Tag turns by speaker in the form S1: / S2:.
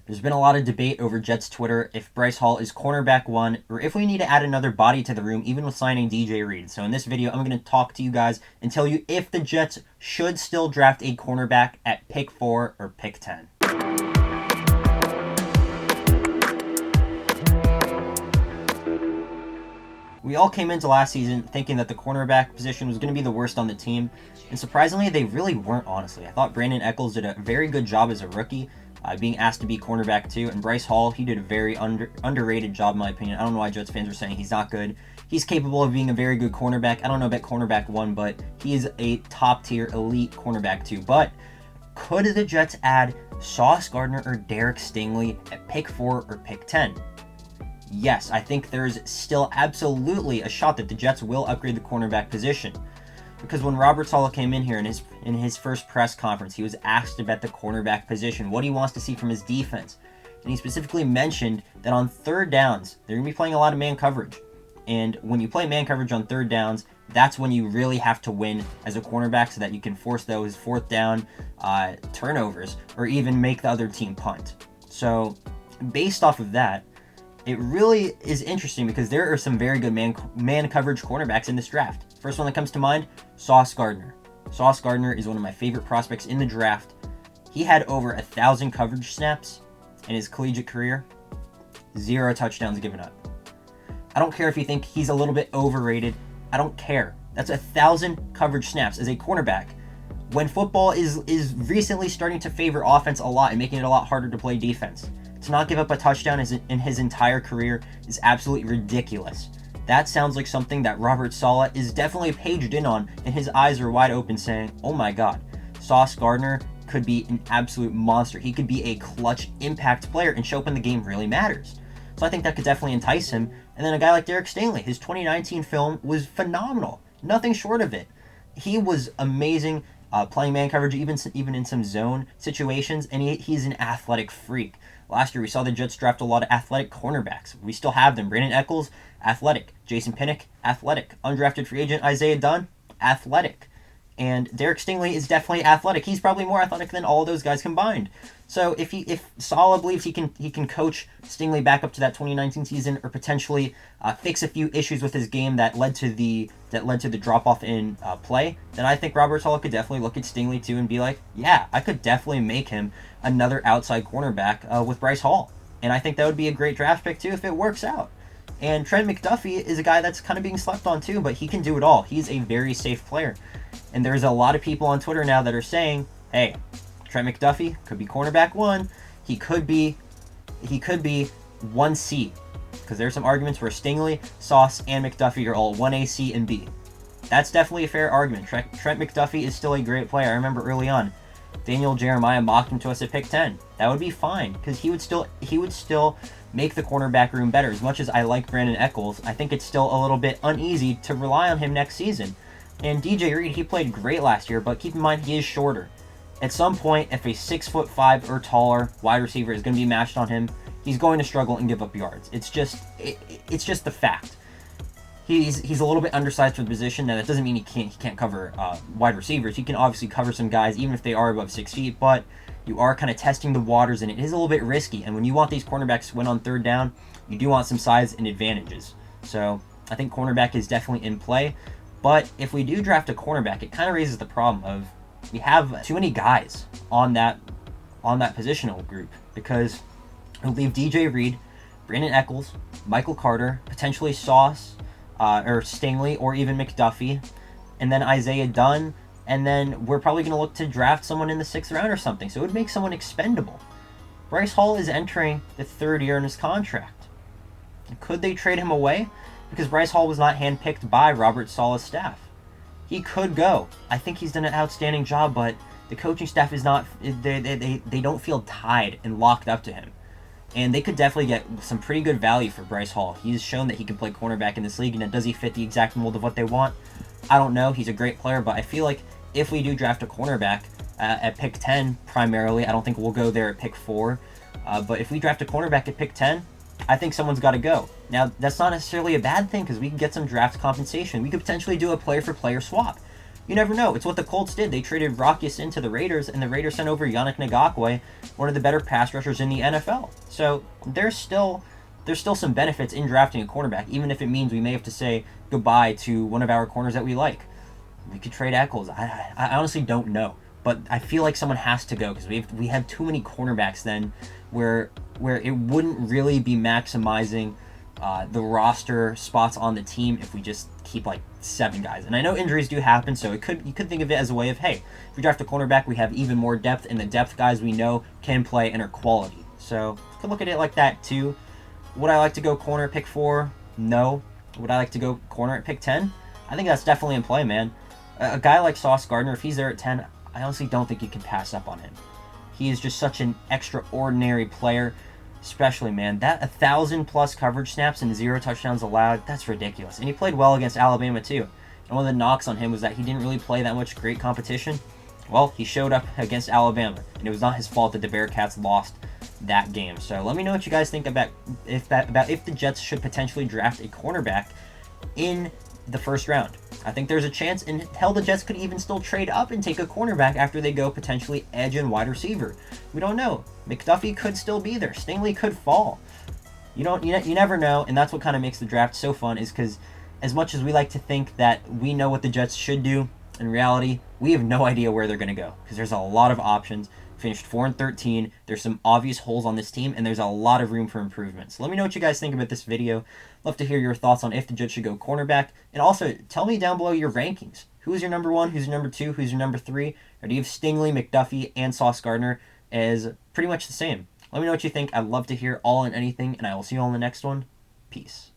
S1: There's been a lot of debate over Jets Twitter if Bryce Hall is cornerback one or if we need to add another body to the room, even with signing DJ Reed. So in this video, I'm going to talk to you guys and tell you if the Jets should still draft a cornerback at pick 4 or pick 10. We all came into last season thinking that the cornerback position was going to be the worst on the team, and surprisingly, they really weren't, honestly. I thought Brandon Echols did a very good job as a rookie, being asked to be cornerback too, and Bryce Hall, he did a very underrated job in my opinion. I don't know why Jets fans are saying he's not good. He's capable of being a very good cornerback. I don't know about cornerback 1, but he is a top-tier elite cornerback 2. But could the Jets add Sauce Gardner or Derek Stingley at pick 4 or pick 10? Yes, I think there's still absolutely a shot that the Jets will upgrade the cornerback position. Because when Robert Saleh came in here in his first press conference, he was asked about the cornerback position, what he wants to see from his defense. And he specifically mentioned that on third downs, they're going to be playing a lot of man coverage. And when you play man coverage on third downs, that's when you really have to win as a cornerback so that you can force those fourth down turnovers or even make the other team punt. So based off of that, it really is interesting because there are some very good man coverage cornerbacks in this draft. First one that comes to mind, Sauce Gardner. Sauce Gardner is one of my favorite prospects in the draft. He had over 1,000 coverage snaps in his collegiate career. 0 touchdowns given up. I don't care if you think he's a little bit overrated. I don't care. That's 1,000 coverage snaps as a cornerback. When football is recently starting to favor offense a lot and making it a lot harder to play defense, to not give up a touchdown in his entire career is absolutely ridiculous. That sounds like something that Robert Saleh is definitely paged in on, and his eyes are wide open saying, oh my god, Sauce Gardner could be an absolute monster. He could be a clutch impact player and show up when the game really matters. So I think that could definitely entice him. And then a guy like Derek Stingley, his 2019 film was phenomenal. Nothing short of it. He was amazing playing man coverage, even in some zone situations, and he's an athletic freak. Last year, we saw the Jets draft a lot of athletic cornerbacks. We still have them. Brandon Echols, athletic. Jason Pinnock, athletic. Undrafted free agent Isaiah Dunn, athletic. And Derek Stingley is definitely athletic. He's probably more athletic than all of those guys combined. So if Saleh believes he can coach Stingley back up to that 2019 season, or potentially fix a few issues with his game that led to the drop off in play, then I think Robert Saleh could definitely look at Stingley too and be like, yeah, I could definitely make him another outside cornerback with Bryce Hall, and I think that would be a great draft pick too if it works out. And Trent McDuffie is a guy that's kind of being slept on too, but he can do it all. He's a very safe player. And there's a lot of people on Twitter now that are saying, hey, Trent McDuffie could be cornerback 1. He could be 1C. Because there's some arguments where Stingley, Sauce, and McDuffie are all 1A, C, and B. That's definitely a fair argument. Trent McDuffie is still a great player. I remember early on, Daniel Jeremiah mocked him to us at pick 10. That would be fine, because he would still make the cornerback room better. As much as I like Brandon Echols, I think it's still a little bit uneasy to rely on him next season. And DJ Reed, he played great last year, but keep in mind he is shorter. At some point, if a 6'5" or taller wide receiver is going to be matched on him, he's going to struggle and give up yards. It's just the fact. He's a little bit undersized for the position. Now that doesn't mean he can't cover wide receivers. He can obviously cover some guys even if they are above 6 feet, but you are kind of testing the waters, and it is a little bit risky. And when you want these cornerbacks to win on third down, you do want some size and advantages. So I think cornerback is definitely in play. But if we do draft a cornerback, it kind of raises the problem of we have too many guys on that positional group, because it'll leave DJ Reed, Brandon Echols, Michael Carter, potentially Sauce, or Stingley, or even McDuffie, and then Isaiah Dunn, and then we're probably going to look to draft someone in the 6th round or something, so it would make someone expendable. Bryce Hall is entering the 3rd year in his contract. Could they trade him away? Because Bryce Hall was not handpicked by Robert Saleh's staff. He could go. I think he's done an outstanding job, but the coaching staff is not, they don't feel tied and locked up to him. And they could definitely get some pretty good value for Bryce Hall. He's shown that he can play cornerback in this league, and does he fit the exact mold of what they want? I don't know. He's a great player, but I feel like if we do draft a cornerback at pick 10 primarily, I don't think we'll go there at pick 4. But if we draft a cornerback at pick 10, I think someone's got to go. Now, that's not necessarily a bad thing because we can get some draft compensation. We could potentially do a player-for-player swap. You never know. It's what the Colts did. They traded Rock Ya-Sin to the Raiders, and the Raiders sent over Yannick Ngakoue, one of the better pass rushers in the NFL. So there's still some benefits in drafting a cornerback, even if it means we may have to say goodbye to one of our corners that we like. We could trade Eccles. I honestly don't know, but I feel like someone has to go because we have too many cornerbacks then, where it wouldn't really be maximizing the roster spots on the team if we just keep like 7 guys. And I know injuries do happen, so you could think of it as a way of, hey, if we draft a cornerback, we have even more depth, and the depth guys we know can play and are quality. So you could look at it like that too. Would I like to go corner at pick 4? No. Would I like to go corner at pick 10? I think that's definitely in play, man. A guy like Sauce Gardner, if he's there at 10, I honestly don't think you can pass up on him. He is just such an extraordinary player. Especially, man, that 1,000+ coverage snaps and 0 touchdowns allowed, that's ridiculous. And he played well against Alabama, too. And one of the knocks on him was that he didn't really play that much great competition. Well, he showed up against Alabama, and it was not his fault that the Bearcats lost that game. So let me know what you guys think about if the Jets should potentially draft a cornerback in the first round. I think there's a chance, and hell, the Jets could even still trade up and take a cornerback after they go potentially edge and wide receiver. We don't know. McDuffie could still be there. Stingley could fall. You never know, and that's what kind of makes the draft so fun, is because as much as we like to think that we know what the Jets should do, in reality, we have no idea where they're going to go because there's a lot of options. Finished 4-13. There's some obvious holes on this team, and there's a lot of room for improvement. So let me know what you guys think about this video. Love to hear your thoughts on if the Jets should go cornerback. And also, tell me down below your rankings. Who is your number 1? Who's your number 2? Who's your number 3? Or do you have Stingley, McDuffie, and Sauce Gardner as pretty much the same? Let me know what you think. I'd love to hear all and anything, and I will see you all in the next one. Peace.